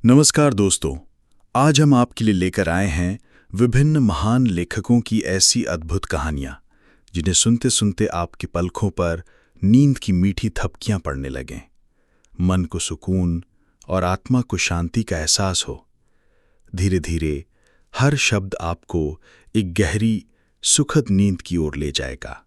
नमस्कार दोस्तों। आज हम आपके लिए लेकर आए हैं विभिन्न महान लेखकों की ऐसी अद्भुत कहानियां जिन्हें सुनते सुनते आपकी पलकों पर नींद की मीठी थपकियां पड़ने लगें, मन को सुकून और आत्मा को शांति का एहसास हो। धीरे धीरे हर शब्द आपको एक गहरी सुखद नींद की ओर ले जाएगा।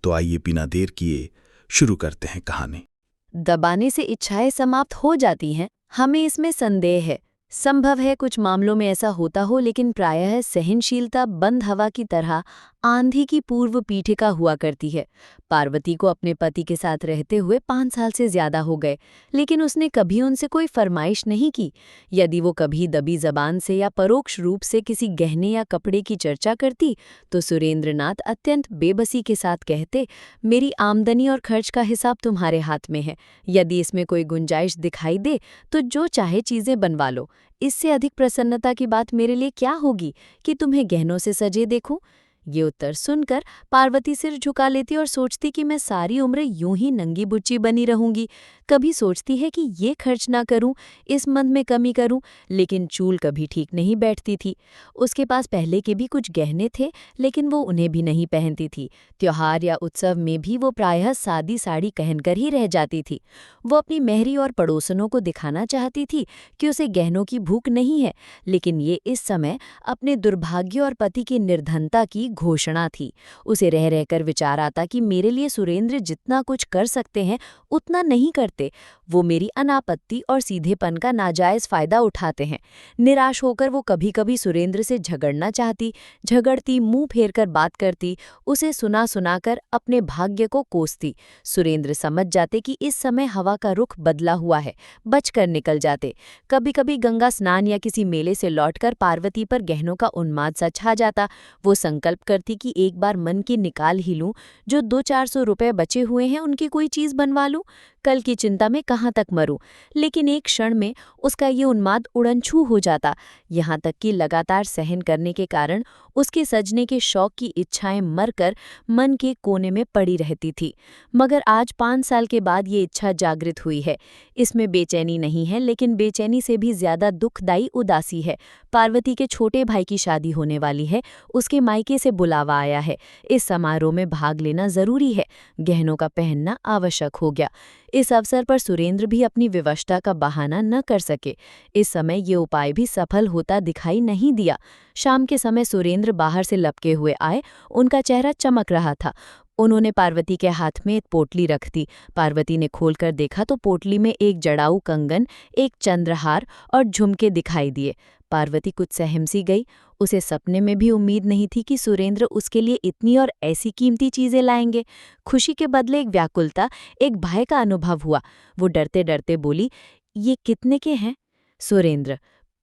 तो आइए बिना देर किए शुरू करते हैं कहानी। दबाने से इच्छाएं समाप्त हो जाती हैं, हमें इसमें संदेह है। संभव है कुछ मामलों में ऐसा होता हो, लेकिन प्रायः सहनशीलता बंद हवा की तरह आंधी की पूर्व पीठिका हुआ करती है। पार्वती को अपने पति के साथ रहते हुए 5 साल से ज्यादा हो गए, लेकिन उसने कभी उनसे कोई फरमाइश नहीं की। यदि वो कभी दबी जबान से या परोक्ष रूप से किसी गहने या कपड़े की चर्चा करती, तो सुरेंद्रनाथ अत्यंत बेबसी के साथ कहते, मेरी आमदनी और खर्च का हिसाब तुम्हारे हाथ में है। यदि इसमें कोई गुंजाइश दिखाई दे तो जो चाहे चीजें बनवा लो। इससे अधिक प्रसन्नता की बात मेरे लिए क्या होगी कि तुम्हें गहनों से सजे देखूं। ये उत्तर सुनकर पार्वती सिर झुका लेती और सोचती कि मैं सारी उम्र यूं ही नंगी बुच्ची बनी रहूंगी। कभी सोचती है कि ये खर्च ना करूं, इस मंद में कमी करूं, लेकिन चूल कभी ठीक नहीं बैठती थी। उसके पास पहले के भी कुछ गहने थे, लेकिन वो उन्हें भी नहीं पहनती थी। त्योहार या उत्सव में भी वो प्रायः सादी साड़ी पहनकर ही रह जाती थी। वो अपनी मेहरी और पड़ोसनों को दिखाना चाहती थी कि उसे गहनों की भूख नहीं है, लेकिन ये इस समय अपने दुर्भाग्य और पति की निर्धनता की घोषणा थी। उसे रह रहकर विचार आता कि मेरे लिए सुरेंद्र जितना कुछ कर सकते हैं उतना नहीं करते। वो मेरी अनापत्ति और सीधेपन का नाजायज फायदा उठाते हैं। निराश होकर वो कभी कभी सुरेंद्र से झगड़ना चाहती, झगड़ती, मुंह फेर कर बात करती, उसे सुना सुनाकर अपने भाग्य को कोसती। सुरेंद्र समझ जाते कि इस समय हवा का रुख बदला हुआ है, बचकर निकल जाते। कभी कभी गंगा स्नान या किसी मेले से लौटकर पार्वती पर गहनों का उन्माद सा छा जाता। वो संकल्प करती कि एक बार मन की निकाल ही लूं, जो 200-400 रुपए बचे हुए हैं उनकी कोई चीज बनवा लूं, कल की चिंता में कहाँ तक मरूं। लेकिन एक क्षण में उसका ये उन्माद उड़नछू हो जाता। यहाँ तक कि लगातार सहन करने के कारण उसके सजने के शौक की इच्छाएं मरकर मन के कोने में पड़ी रहती थी। मगर आज 5 साल के बाद ये इच्छा जागृत हुई है। इसमें बेचैनी नहीं है, लेकिन बेचैनी से भी ज्यादा दुखदायी उदासी है। पार्वती के छोटे भाई की शादी होने वाली है, उसके मायके से बुलावा आया है। इस समारोह में भाग लेना जरूरी है, गहनों का पहनना आवश्यक हो गया। इस अवसर पर सुरेंद्र भी अपनी विवशता का बहाना न कर सके। इस समय ये उपाय भी सफल होता दिखाई नहीं दिया। शाम के समय सुरेंद्र बाहर से लपके हुए आए, उनका चेहरा चमक रहा था। उन्होंने पार्वती के हाथ में एक पोटली रख दी। पार्वती ने खोलकर देखा तो पोटली में एक जड़ाऊ कंगन, एक चंद्रहार और झुमके दिखाई दिए। पार्वती कुछ सहमसी गई। उसे सपने में भी उम्मीद नहीं थी कि सुरेंद्र उसके लिए इतनी और ऐसी कीमती चीजें लाएंगे। खुशी के बदले एक व्याकुलता, एक भय का अनुभव हुआ। वो डरते डरते बोली, ये कितने के हैं? सुरेंद्र,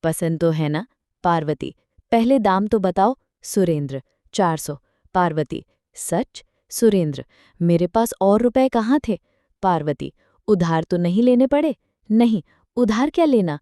पसंद तो है ना? पार्वती, पहले दाम तो बताओ। सुरेंद्र, 400। पार्वती, सच? सुरेंद्र, मेरे पास और रुपए कहाँ थे? पार्वती, उधार तो नहीं लेने पड़े? नहीं, उधार क्या लेना?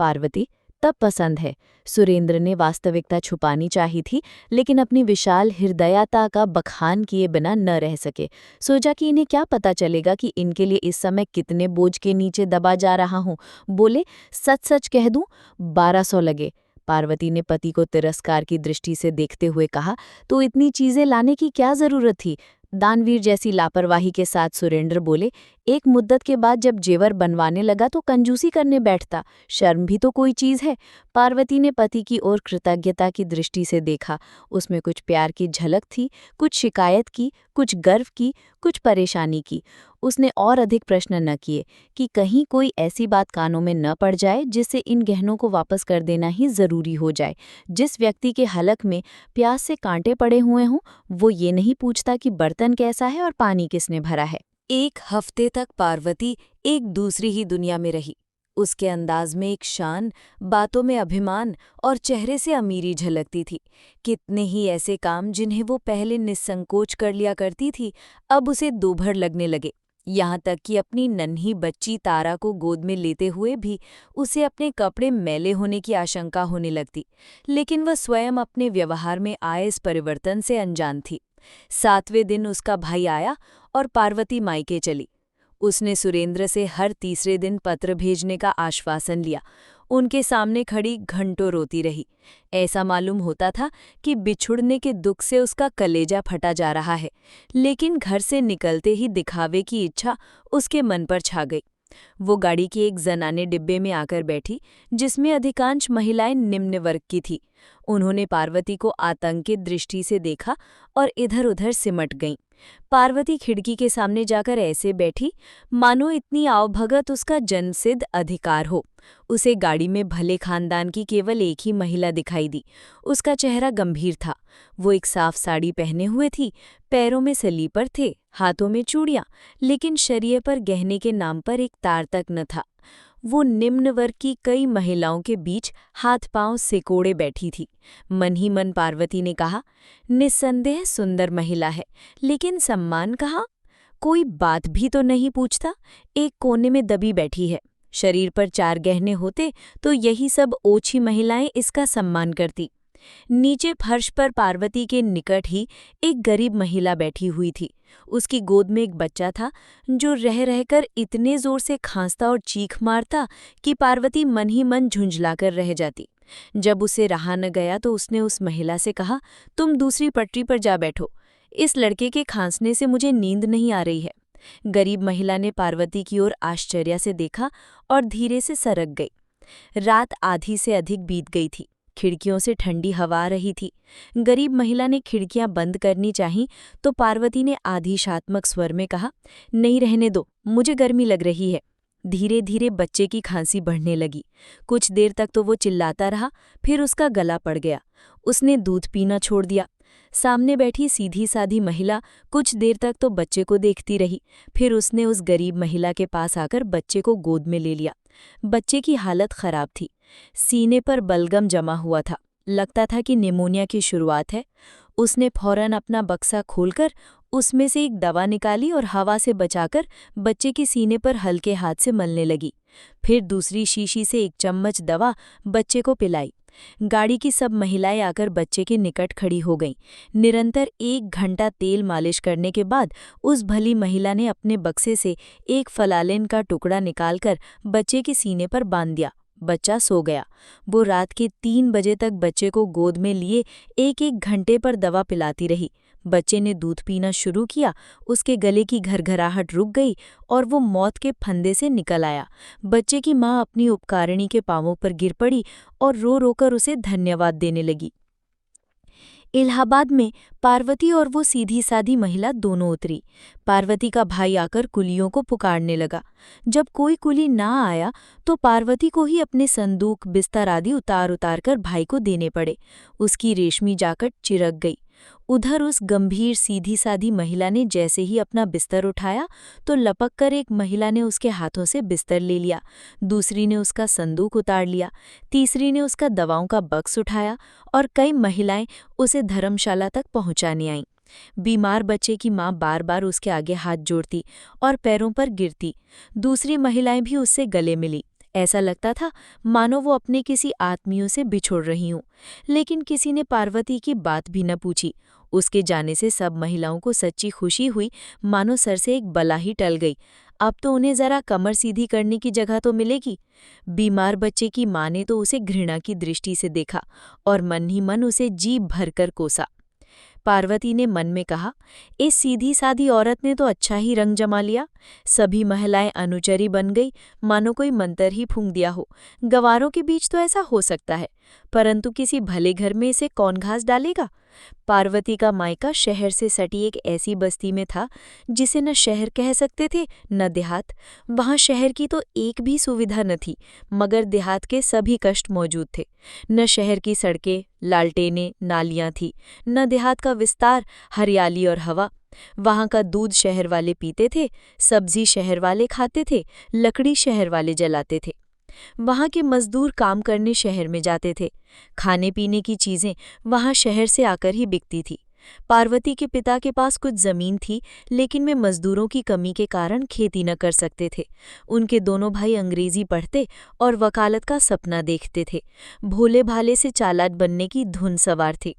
पार्वती, तब पसंद है। सुरेंद्र ने वास्तविकता छुपानी चाही थी, लेकिन अपनी विशाल हृदयता का बखान किए बिना न रह सके। सोचा कि इन्हें क्या पता चलेगा कि इनके लिए इस समय कितने बोझ के नीचे दबा जा रहा हूँ। बोले, सच सच कह दूं, 1200 लगे। पार्वती ने पति को तिरस्कार की दृष्टि से देखते हुए कहा, तो इतनी चीजें लाने की क्या जरूरत थी? दानवीर जैसी लापरवाही के साथ सुरेंद्र बोले, एक मुद्दत के बाद जब जेवर बनवाने लगा तो कंजूसी करने बैठता। शर्म भी तो कोई चीज है। पार्वती ने पति की ओर कृतज्ञता की दृष्टि से देखा। उसमें कुछ प्यार की झलक थी, कुछ शिकायत की, कुछ गर्व की, कुछ परेशानी की। उसने और अधिक प्रश्न न किए कि कहीं कोई ऐसी बात कानों में न पड़ जाए जिससे इन गहनों को वापस कर देना ही जरूरी हो जाए। जिस व्यक्ति के हलक में प्यास से कांटे पड़े हुए हों, वो ये नहीं पूछता कि बर्तन कैसा है और पानी किसने भरा है। 1 हफ्ते तक पार्वती एक दूसरी ही दुनिया में रही। उसके अंदाज में एक शान, बातों में अभिमान और चेहरे से अमीरी झलकती थी। कितने ही ऐसे काम जिन्हें वो पहले निस्संकोच कर लिया करती थी, अब उसे दूभर लगने लगे। यहाँ तक कि अपनी नन्ही बच्ची तारा को गोद में लेते हुए भी उसे अपने कपड़े मैले होने की आशंका होने लगती। लेकिन वह स्वयं अपने व्यवहार में आए इस परिवर्तन से अनजान थी। 7वें दिन उसका भाई आया और पार्वती मायके चली। उसने सुरेंद्र से हर तीसरे दिन पत्र भेजने का आश्वासन लिया। उनके सामने खड़ी घंटों रोती रही। ऐसा मालूम होता था कि बिछुड़ने के दुख से उसका कलेजा फटा जा रहा है, लेकिन घर से निकलते ही दिखावे की इच्छा उसके मन पर छा गई। वो गाड़ी के एक जनाने डिब्बे में आकर बैठी, जिसमें अधिकांश महिलाएं निम्न वर्ग की थीं। उन्होंने पार्वती को आतंकित दृष्टि से देखा और इधर-उधर सिमट गईं। पार्वती खिड़की के सामने जाकर ऐसे बैठी मानो इतनी आवभगत उसका जन्मसिद्ध अधिकार हो। उसे गाड़ी में भले खानदान की केवल एक ही महिला दिखाई दी। उसका चेहरा गंभीर था। वो एक साफ साड़ी पहने हुए थी, पैरों में सलीपर थे, हाथों में चूड़ियां, लेकिन शरीर पर गहने के नाम पर एक तार तक न था। वो निम्न वर्ग की कई महिलाओं के बीच हाथ पांव सिकोड़े बैठी थी। मन ही मन पार्वती ने कहा, निस्संदेह सुंदर महिला है, लेकिन सम्मान कहाँ? कोई बात भी तो नहीं पूछता, एक कोने में दबी बैठी है। शरीर पर 4 गहने होते तो यही सब ओछी महिलाएं इसका सम्मान करती। नीचे फर्श पर पार्वती के निकट ही एक गरीब महिला बैठी हुई थी। उसकी गोद में एक बच्चा था जो रह रहकर इतने जोर से खांसता और चीख मारता कि पार्वती मन ही मन झुंझलाकर रह जाती। जब उसे रहा न गया तो उसने उस महिला से कहा, तुम दूसरी पटरी पर जा बैठो, इस लड़के के खांसने से मुझे नींद नहीं आ रही है। गरीब महिला ने पार्वती की ओर आश्चर्य से देखा और धीरे से सरक गई। रात आधी से अधिक बीत गई थी। खिड़कियों से ठंडी हवा आ रही थी। गरीब महिला ने खिड़कियां बंद करनी चाहीं तो पार्वती ने आधीशात्मक स्वर में कहा, नहीं रहने दो, मुझे गर्मी लग रही है। धीरे धीरे बच्चे की खांसी बढ़ने लगी। कुछ देर तक तो वो चिल्लाता रहा, फिर उसका गला पड़ गया। उसने दूध पीना छोड़ दिया। सामने बैठी सीधी साधी महिला कुछ देर तक तो बच्चे को देखती रही, फिर उसने उस गरीब महिला के पास आकर बच्चे को गोद में ले लिया। बच्चे की हालत खराब थी। सीने पर बलगम जमा हुआ था, लगता था कि निमोनिया की शुरुआत है। उसने फौरन अपना बक्सा खोलकर उसमें से एक दवा निकाली और हवा से बचाकर बच्चे के सीने पर हल्के हाथ से मलने लगी। फिर दूसरी शीशी से एक चम्मच दवा बच्चे को पिलाई। गाड़ी की सब महिलाएं आकर बच्चे के निकट खड़ी हो गईं। निरंतर 1 घंटा तेल मालिश करने के बाद उस भली महिला ने अपने बक्से से एक फलालेन का टुकड़ा निकालकर बच्चे के सीने पर बांध दिया। बच्चा सो गया। वो रात के 3 बजे तक बच्चे को गोद में लिए 1-1 घंटे पर दवा पिलाती रही। बच्चे ने दूध पीना शुरू किया, उसके गले की घरघराहट रुक गई और वो मौत के फंदे से निकल आया। बच्चे की माँ अपनी उपकारिणी के पांवों पर गिर पड़ी और रो रोकर उसे धन्यवाद देने लगी। इलाहाबाद में पार्वती और वो सीधी साधी महिला दोनों उतरी। पार्वती का भाई आकर कुलियों को पुकारने लगा। जब कोई कुली ना आया तो पार्वती को ही अपने संदूक बिस्तर आदि उतार उतार कर भाई को देने पड़े। उसकी रेशमी जाकट चिरक गई। उधर उस गंभीर सीधी साधी महिला ने जैसे ही अपना बिस्तर उठाया तो लपक कर एक महिला ने उसके हाथों से बिस्तर ले लिया, दूसरी ने उसका संदूक उतार लिया, तीसरी ने उसका दवाओं का बक्स उठाया और कई महिलाएं उसे धर्मशाला तक पहुंचाने आईं। बीमार बच्चे की मां बार बार उसके आगे हाथ जोड़ती और पैरों पर गिरती। दूसरी महिलाएं भी उससे गले मिली। ऐसा लगता था मानो वो अपने किसी आत्मीयों से बिछुड़ रही हूं। लेकिन किसी ने पार्वती की बात भी न पूछी। उसके जाने से सब महिलाओं को सच्ची खुशी हुई, मानो सर से एक बला ही टल गई। अब तो उन्हें जरा कमर सीधी करने की जगह तो मिलेगी। बीमार बच्चे की मां ने तो उसे घृणा की दृष्टि से देखा और मन ही मन उसे जी भरकर कोसा। पार्वती ने मन में कहा, इस सीधी सादी औरत ने तो अच्छा ही रंग जमा लिया। सभी महिलाएं अनुचरी बन गई, मानो कोई मंतर ही फूंक दिया हो। गवारों के बीच तो ऐसा हो सकता है, परंतु किसी भले घर में इसे कौन घास डालेगा। पार्वती का मायका शहर से सटी एक ऐसी बस्ती में था जिसे न शहर कह सकते थे न देहात। वहां शहर की तो एक भी सुविधा न थी, मगर देहात के सभी कष्ट मौजूद थे। न शहर की सड़कें, लालटेनें, नालियां थी, न देहात का विस्तार, हरियाली और हवा। वहां का दूध शहर वाले पीते थे, सब्जी शहर वाले खाते थे, लकड़ी शहर वाले जलाते थे। वहां के मजदूर काम करने शहर में जाते थे। खाने पीने की चीजें वहां शहर से आकर ही बिकती थी। पार्वती के पिता के पास कुछ जमीन थी, लेकिन वे मजदूरों की कमी के कारण खेती न कर सकते थे। उनके दोनों भाई अंग्रेजी पढ़ते और वकालत का सपना देखते थे। भोले भाले से चालाक बनने की धुन सवार थी।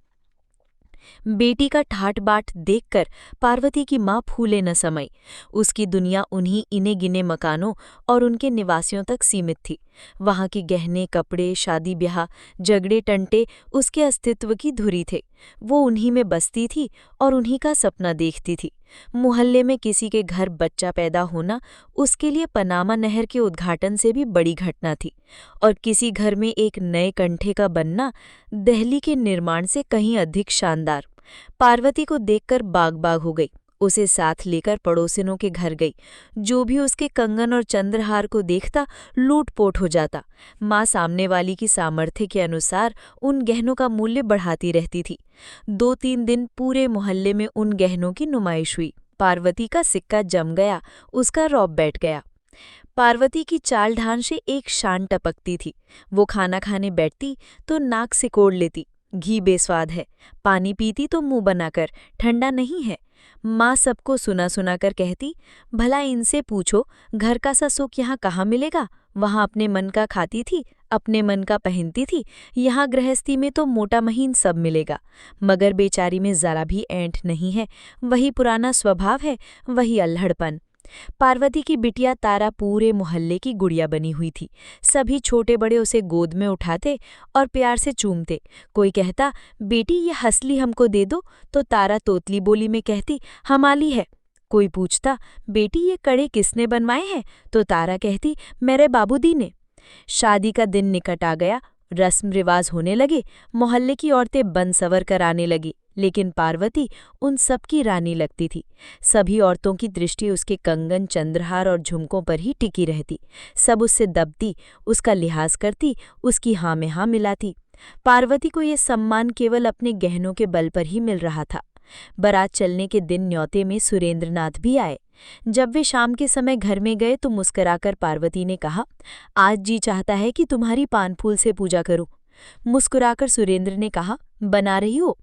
बेटी का ठाट बाट देखकर पार्वती की माँ फूले न समाई। उसकी दुनिया उन्हीं इने गिने मकानों और उनके निवासियों तक सीमित थी। वहां के गहने, कपड़े, शादी ब्याह, झगड़े टंटे उसके अस्तित्व की धुरी थे। वो उन्हीं में बसती थी और उन्हीं का सपना देखती थी। मोहल्ले में किसी के घर बच्चा पैदा होना उसके लिए पनामा नहर के उद्घाटन से भी बड़ी घटना थी, और किसी घर में एक नए कंठे का बनना दहली के निर्माण से कहीं अधिक शानदार। पार्वती को देखकर बाग बाग हो गई। उसे साथ लेकर पड़ोसिनों के घर गई। जो भी उसके कंगन और चंद्रहार को देखता लूटपोट हो जाता। माँ सामने वाली की सामर्थ्य के अनुसार उन गहनों का मूल्य बढ़ाती रहती थी। 2-3 दिन पूरे मोहल्ले में उन गहनों की नुमाइश हुई। पार्वती का सिक्का जम गया, उसका रौब बैठ गया। पार्वती की चाल ढाल से एक शान टपकती थी। वो खाना खाने बैठती तो नाक सिकोड़ लेती, घी बेस्वाद है। पानी पीती तो मुंह बनाकर, ठंडा नहीं है। माँ सबको सुना सुना कर कहती, भला इनसे पूछो घर का सा सुख यहाँ कहाँ मिलेगा। वहाँ अपने मन का खाती थी, अपने मन का पहनती थी। यहाँ गृहस्थी में तो मोटा महीन सब मिलेगा, मगर बेचारी में जरा भी ऐंठ नहीं है। वही पुराना स्वभाव है, वही अल्हड़पन। पार्वती की बिटिया तारा पूरे मोहल्ले की गुड़िया बनी हुई थी। सभी छोटे बड़े उसे गोद में उठाते और प्यार से चूमते। कोई कहता, बेटी ये हंसली हमको दे दो, तो तारा तोतली बोली में कहती, हमाली है। कोई पूछता, बेटी ये कड़े किसने बनवाए हैं, तो तारा कहती, मेरे बाबूजी ने। शादी का दिन निकट आ गया। रस्म रिवाज होने लगे। मोहल्ले की औरतें बन सवर कर आने लगी, लेकिन पार्वती उन सबकी रानी लगती थी। सभी औरतों की दृष्टि उसके कंगन, चंद्रहार और झुमकों पर ही टिकी रहती। सब उससे दबती, उसका लिहाज करती, उसकी हाँ में हाँ मिलाती। पार्वती को ये सम्मान केवल अपने गहनों के बल पर ही मिल रहा था। बारात चलने के दिन न्योते में सुरेंद्रनाथ भी आए। जब वे शाम के समय घर में गए तो मुस्कुराकर पार्वती ने कहा, आज जी चाहता है कि तुम्हारी पान फूल से पूजा करूं। मुस्कुराकर सुरेंद्र ने कहा, बना रही हो?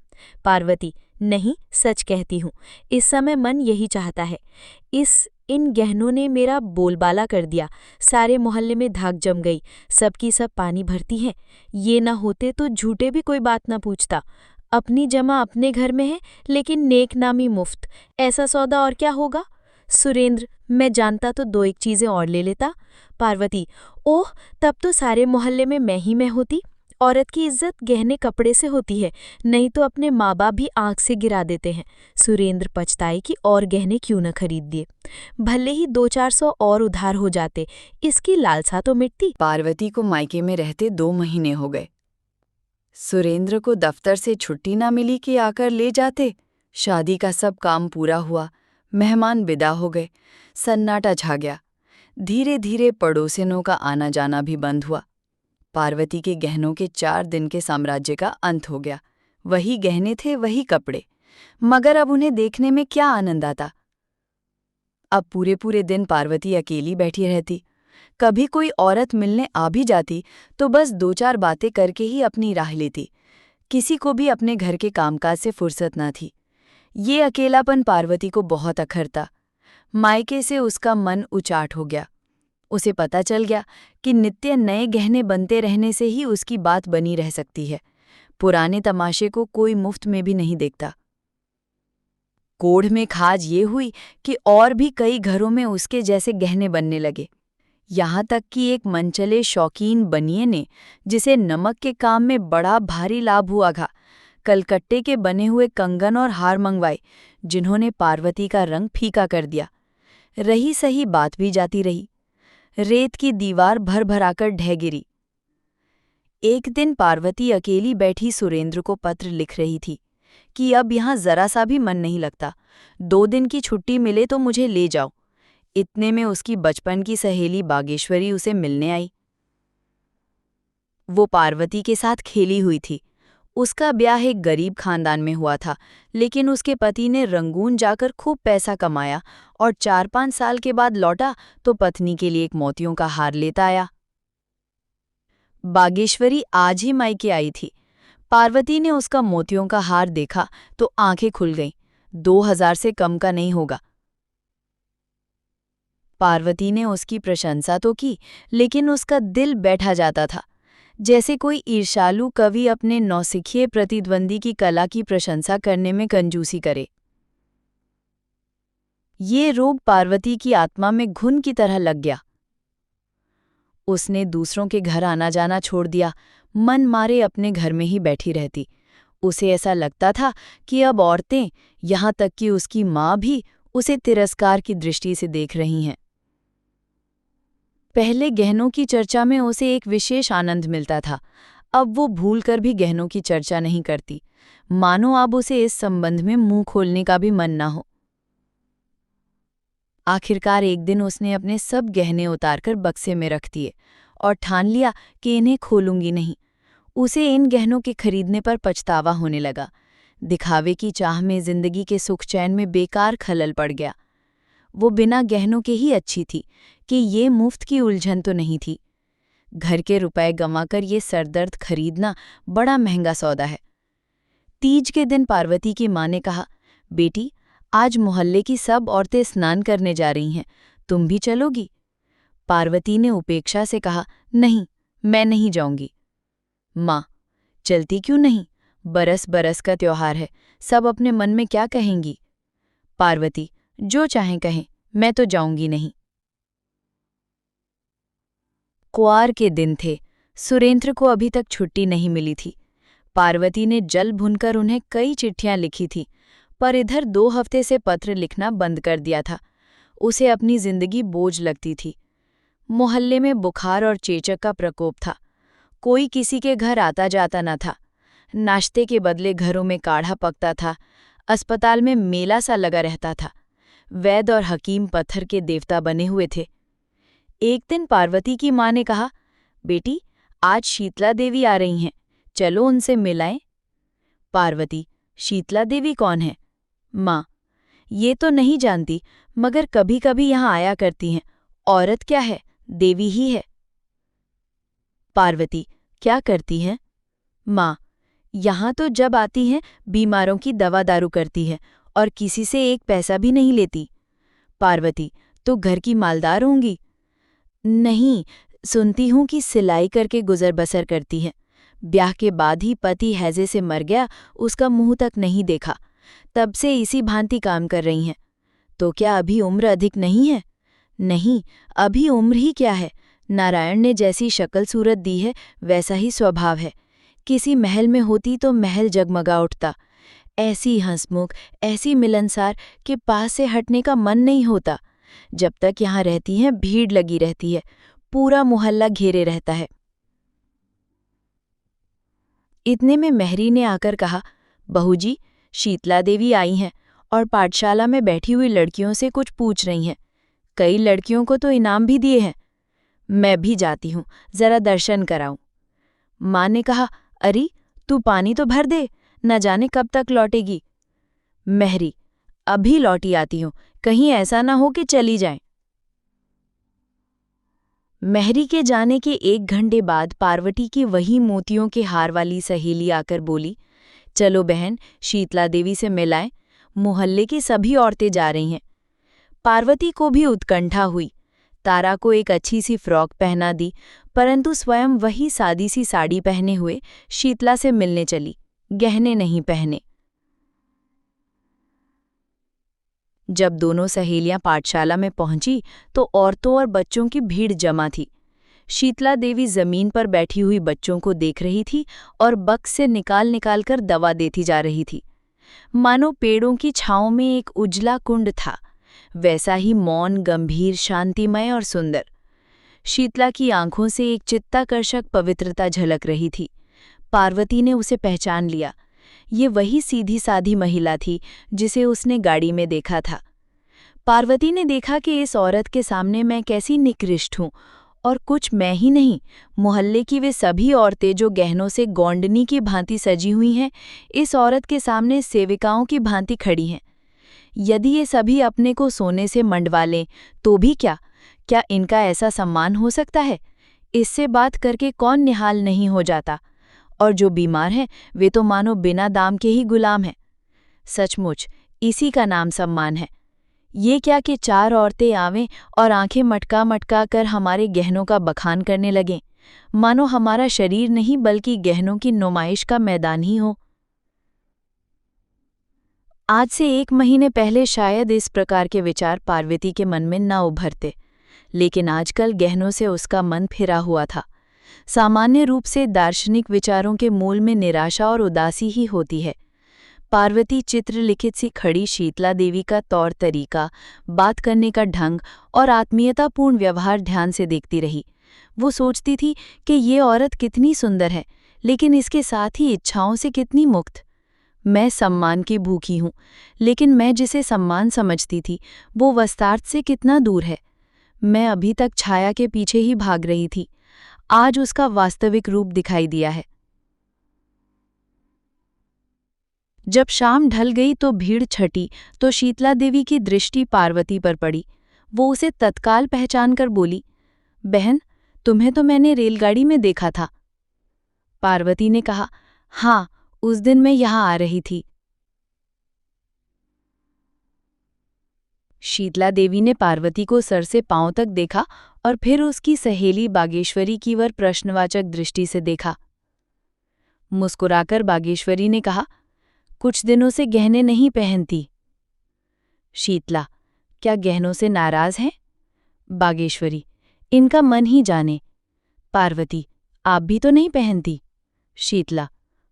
पार्वती, नहीं, सच कहती हूँ, इस समय मन यही चाहता है। इन गहनों ने मेरा बोलबाला कर दिया। सारे मोहल्ले में धाक जम गई, सबकी सब पानी भरती हैं। ये न होते तो झूठे भी कोई बात न पूछता। अपनी जमा अपने घर में है, लेकिन नेक नामी मुफ्त। ऐसा सौदा और क्या होगा? सुरेंद्र, मैं जानता तो 2-1 चीजें और ले लेता। पार्वती, ओह, तब तो सारे मोहल्ले में मैं ही मैं होती। औरत की इज्जत गहने कपड़े से होती है, नहीं तो अपने माँ बाप भी आंख से गिरा देते हैं। सुरेंद्र पछताए कि और गहने क्यों न खरीद दिए। भले ही 200-400 और उधार हो जाते, इसकी लालसा तो मिटती। पार्वती को मायके में रहते 2 महीने हो गए। सुरेंद्र को दफ्तर से छुट्टी ना मिली कि आकर ले जाते। शादी का सब काम पूरा हुआ, मेहमान विदा हो गए, सन्नाटा छा गया। धीरे धीरे पड़ोसिनों का आना जाना भी बंद हुआ। पार्वती के गहनों के 4 दिन के साम्राज्य का अंत हो गया। वही गहने थे, वही कपड़े, मगर अब उन्हें देखने में क्या आनंद आता। अब पूरे पूरे दिन पार्वती अकेली बैठी रहती। कभी कोई औरत मिलने आ भी जाती तो बस 2-4 बातें करके ही अपनी राह लेती। किसी को भी अपने घर के कामकाज से फुर्सत न थी। ये अकेलापन पार्वती को बहुत अखरता। मायके से उसका मन उचाट हो गया। उसे पता चल गया कि नित्य नए गहने बनते रहने से ही उसकी बात बनी रह सकती है। पुराने तमाशे को कोई मुफ्त में भी नहीं देखता। कोढ़ में खाज ये हुई कि और भी कई घरों में उसके जैसे गहने बनने लगे। यहाँ तक कि एक मनचले शौकीन बनिए ने, जिसे नमक के काम में बड़ा भारी लाभ हुआ था, कलकत्ते के बने हुए कंगन और हार मंगवाए, जिन्होंने पार्वती का रंग फीका कर दिया। रही सही बात भी जाती रही। रेत की दीवार भर भराकर ढह गिरी। एक दिन पार्वती अकेली बैठी सुरेंद्र को पत्र लिख रही थी कि अब यहाँ जरा सा भी मन नहीं लगता, 2 दिन की छुट्टी मिले तो मुझे ले जाओ। इतने में उसकी बचपन की सहेली बागेश्वरी उसे मिलने आई। वो पार्वती के साथ खेली हुई थी। उसका ब्याह एक गरीब खानदान में हुआ था, लेकिन उसके पति ने रंगून जाकर खूब पैसा कमाया और 4-5 साल के बाद लौटा तो पत्नी के लिए एक मोतियों का हार लेता आया। बागेश्वरी आज ही मायके आई थी। पार्वती ने उसका मोतियों का हार देखा तो आंखें खुल गईं। 2000 से कम का नहीं होगा। पार्वती ने उसकी प्रशंसा तो की, लेकिन उसका दिल बैठा जाता था। जैसे कोई ईर्ष्यालु कवि अपने नौसिखिए प्रतिद्वंदी की कला की प्रशंसा करने में कंजूसी करे। ये रोग पार्वती की आत्मा में घुन की तरह लग गया। उसने दूसरों के घर आना जाना छोड़ दिया, मन मारे अपने घर में ही बैठी रहती। उसे ऐसा लगता था कि अब औरतें, यहाँ तक कि उसकी माँ भी, उसे तिरस्कार की दृष्टि से देख रही हैं। पहले गहनों की चर्चा में उसे एक विशेष आनंद मिलता था, अब वो भूलकर भी गहनों की चर्चा नहीं करती, मानो अब उसे इस संबंध में मुंह खोलने का भी मन ना हो। आखिरकार एक दिन उसने अपने सब गहने उतारकर बक्से में रख दिए और ठान लिया कि इन्हें खोलूंगी नहीं। उसे इन गहनों के खरीदने पर पछतावा होने लगा। दिखावे की चाह में जिंदगी के सुख चैन में बेकार खलल पड़ गया। वो बिना गहनों के ही अच्छी थी कि ये मुफ्त की उलझन तो नहीं थी। घर के रुपए गंवाकर ये सरदर्द खरीदना बड़ा महंगा सौदा है। तीज के दिन पार्वती की माँ ने कहा, बेटी, आज मोहल्ले की सब औरतें स्नान करने जा रही हैं, तुम भी चलोगी? पार्वती ने उपेक्षा से कहा, नहीं, मैं नहीं जाऊंगी। माँ, चलती क्यों नहीं? बरस बरस का त्योहार है, सब अपने मन में क्या कहेंगी? पार्वती, जो चाहें कहें, मैं तो जाऊंगी नहीं। कुआर के दिन थे, सुरेंद्र को अभी तक छुट्टी नहीं मिली थी। पार्वती ने जल भुनकर उन्हें कई चिट्ठियां लिखी थी, पर इधर 2 हफ्ते से पत्र लिखना बंद कर दिया था। उसे अपनी जिंदगी बोझ लगती थी। मोहल्ले में बुखार और चेचक का प्रकोप था। कोई किसी के घर आता जाता न था। नाश्ते के बदले घरों में काढ़ा पकता था। अस्पताल में मेला सा लगा रहता था। वैद्य और हकीम पत्थर के देवता बने हुए थे। एक दिन पार्वती की माँ ने कहा, बेटी, आज शीतला देवी आ रही हैं, चलो उनसे मिलाएं। पार्वती, शीतला देवी कौन है? माँ, ये तो नहीं जानती, मगर कभी कभी यहाँ आया करती हैं। औरत क्या है, देवी ही है। पार्वती, क्या करती हैं? माँ, यहाँ तो जब आती हैं बीमारों की दवा दारू करती है और किसी से एक पैसा भी नहीं लेती। पार्वती, तो घर की मालदार होंगी? नहीं, सुनती हूँ कि सिलाई करके गुजर बसर करती हैं। ब्याह के बाद ही पति हैजे से मर गया, उसका मुंह तक नहीं देखा, तब से इसी भांति काम कर रही हैं। तो क्या अभी उम्र अधिक नहीं है? नहीं, अभी उम्र ही क्या है, नारायण ने जैसी शक्ल सूरत दी है वैसा ही स्वभाव है। किसी महल में होती तो महल जगमगा उठता। ऐसी हंसमुख, ऐसी मिलनसार कि पास से हटने का मन नहीं होता। जब तक यहाँ रहती हैं भीड़ लगी रहती है, पूरा मोहल्ला घेरे रहता है। इतने में मेहरी ने आकर कहा, बहू जी, शीतला देवी आई हैं और पाठशाला में बैठी हुई लड़कियों से कुछ पूछ रही हैं। कई लड़कियों को तो इनाम भी दिए हैं। मैं भी जाती हूँ, जरा दर्शन कराऊं। माँ ने कहा, अरे तू पानी तो भर दे, न जाने कब तक लौटेगी। मेहरी, अभी लौटी आती हूँ, कहीं ऐसा ना हो कि चली जाए। मेहरी के जाने के 1 घंटे बाद पार्वती की वही मोतियों के हार वाली सहेली आकर बोली, चलो बहन, शीतला देवी से मिलाएं, मोहल्ले की सभी औरतें जा रही हैं। पार्वती को भी उत्कंठा हुई। तारा को एक अच्छी सी फ्रॉक पहना दी, परंतु स्वयं वही सादी सी साड़ी पहने हुए शीतला से मिलने चली, गहने नहीं पहने। जब दोनों सहेलियां पाठशाला में पहुंची तो औरतों और बच्चों की भीड़ जमा थी। शीतला देवी जमीन पर बैठी हुई बच्चों को देख रही थी और बक्स से निकाल निकाल कर दवा देती जा रही थी। मानो पेड़ों की छांव में एक उजला कुंड था, वैसा ही मौन, गंभीर, शांतिमय और सुंदर। शीतला की आंखों से एक चित्ताकर्षक पवित्रता झलक रही थी। पार्वती ने उसे पहचान लिया। ये वही सीधी साधी महिला थी जिसे उसने गाड़ी में देखा था। पार्वती ने देखा कि इस औरत के सामने मैं कैसी निकृष्ट हूँ, और कुछ मैं ही नहीं, मोहल्ले की वे सभी औरतें जो गहनों से गौंडनी की भांति सजी हुई हैं, इस औरत के सामने सेविकाओं की भांति खड़ी हैं। यदि ये सभी अपने को सोने से मंडवा लें तो भी क्या इनका ऐसा सम्मान हो सकता है? इससे बात करके कौन निहाल नहीं हो जाता? और जो बीमार हैं वे तो मानो बिना दाम के ही गुलाम हैं। सचमुच इसी का नाम सम्मान है। ये क्या कि 4 औरतें आवें और आंखें मटका मटका कर हमारे गहनों का बखान करने लगें। मानो हमारा शरीर नहीं बल्कि गहनों की नुमाइश का मैदान ही हो। आज से 1 महीने पहले शायद इस प्रकार के विचार पार्वती के मन में न उभरते, लेकिन आजकल गहनों से उसका मन फिरा हुआ था। सामान्य रूप से दार्शनिक विचारों के मूल में निराशा और उदासी ही होती है। पार्वती चित्रलिखित सी खड़ी शीतला देवी का तौर तरीका, बात करने का ढंग और आत्मीयतापूर्ण व्यवहार ध्यान से देखती रही। वो सोचती थी कि ये औरत कितनी सुंदर है, लेकिन इसके साथ ही इच्छाओं से कितनी मुक्त। मैं सम्मान की भूखी हूँ, लेकिन मैं जिसे सम्मान समझती थी वो वास्तव से कितना दूर है। मैं अभी तक छाया के पीछे ही भाग रही थी, आज उसका वास्तविक रूप दिखाई दिया है। जब शाम ढल गई तो भीड़ छटी तो शीतला देवी की दृष्टि पार्वती पर पड़ी। वो उसे तत्काल पहचान कर बोली, बहन, तुम्हें तो मैंने रेलगाड़ी में देखा था। पार्वती ने कहा, हाँ, उस दिन मैं यहाँ आ रही थी। शीतला देवी ने पार्वती को सर से पांव तक देखा और फिर उसकी सहेली बागेश्वरी की ओर प्रश्नवाचक दृष्टि से देखा। मुस्कुराकर बागेश्वरी ने कहा, कुछ दिनों से गहने नहीं पहनती। शीतला, क्या गहनों से नाराज हैं? बागेश्वरी, इनका मन ही जाने। पार्वती, आप भी तो नहीं पहनती। शीतला,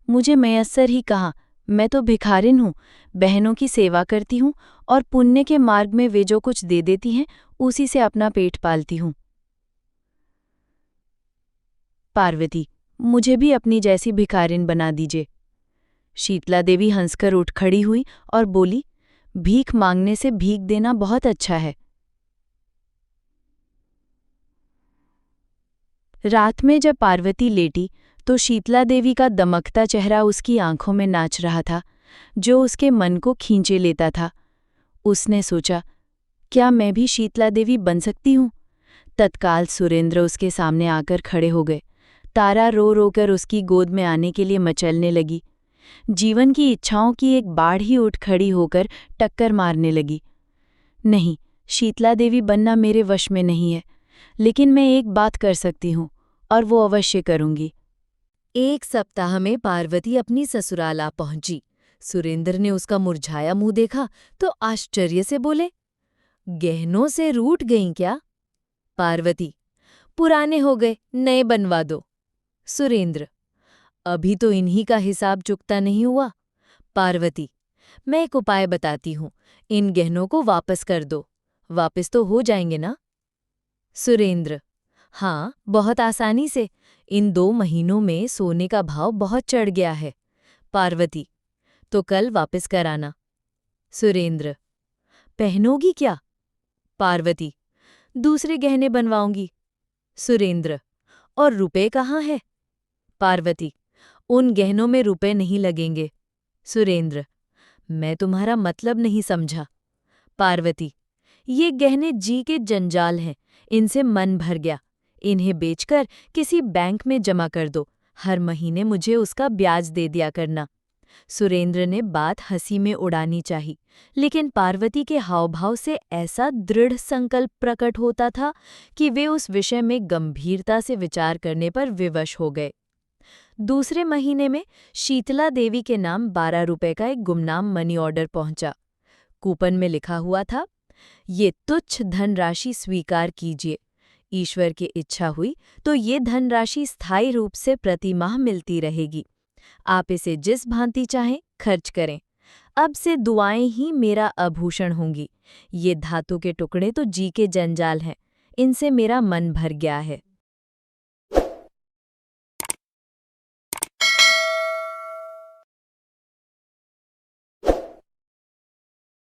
मुझे मयस्सर ही कहा, मैं तो भिखारिन हूँ, बहनों की सेवा करती हूँ और पुण्य के मार्ग में वे जो कुछ दे देती हैं उसी से अपना पेट पालती हूँ। पार्वती, मुझे भी अपनी जैसी भिखारिन बना दीजिए। शीतला देवी हंसकर उठ खड़ी हुई और बोली, भीख मांगने से भीख देना बहुत अच्छा है। रात में जब पार्वती लेटी तो शीतला देवी का दमकता चेहरा उसकी आंखों में नाच रहा था, जो उसके मन को खींचे लेता था। उसने सोचा, क्या मैं भी शीतला देवी बन सकती हूँ? तत्काल सुरेंद्र उसके सामने आकर खड़े हो गए। तारा रो रो कर उसकी गोद में आने के लिए मचलने लगी। जीवन की इच्छाओं की एक बाढ़ ही उठ खड़ी होकर टक्कर मारने लगी। नहीं, शीतला देवी बनना मेरे वश में नहीं है, लेकिन मैं एक बात कर सकती हूँ और वो अवश्य करूँगी। 1 सप्ताह में पार्वती अपनी ससुराल आ पहुंची। सुरेंद्र ने उसका मुरझाया मुंह देखा तो आश्चर्य से बोले, गहनों से रूठ गईं क्या? पार्वती, पुराने हो गए, नए बनवा दो। सुरेंद्र, अभी तो इन्हीं का हिसाब चुकता नहीं हुआ। पार्वती, मैं एक उपाय बताती हूँ, इन गहनों को वापस कर दो, वापस तो हो जाएंगे ना? सुरेंद्र, हाँ, बहुत आसानी से। इन 2 महीनों में सोने का भाव बहुत चढ़ गया है। पार्वती, तो कल वापस कराना। सुरेंद्र, पहनोगी क्या? पार्वती, दूसरे गहने बनवाऊंगी। सुरेंद्र, और रुपए कहाँ है? पार्वती, उन गहनों में रुपए नहीं लगेंगे। सुरेंद्र, मैं तुम्हारा मतलब नहीं समझा। पार्वती, ये गहने जी के जंजाल हैं, इनसे मन भर गया। इन्हें बेचकर किसी बैंक में जमा कर दो, हर महीने मुझे उसका ब्याज दे दिया करना। सुरेंद्र ने बात हंसी में उड़ानी चाही, लेकिन पार्वती के हावभाव से ऐसा दृढ़ संकल्प प्रकट होता था कि वे उस विषय में गंभीरता से विचार करने पर विवश हो गए। दूसरे महीने में शीतला देवी के नाम 12 रुपए का एक गुमनाम मनी ऑर्डर पहुंचा। कूपन में लिखा हुआ था, ये तुच्छ धनराशि स्वीकार कीजिए। ईश्वर की इच्छा हुई तो ये धनराशि स्थायी रूप से प्रतिमाह मिलती रहेगी। आप इसे जिस भांति चाहें खर्च करें। अब से दुआएं ही मेरा आभूषण होंगी। ये धातु के टुकड़े तो जी के जंजाल हैं, इनसे मेरा मन भर गया है।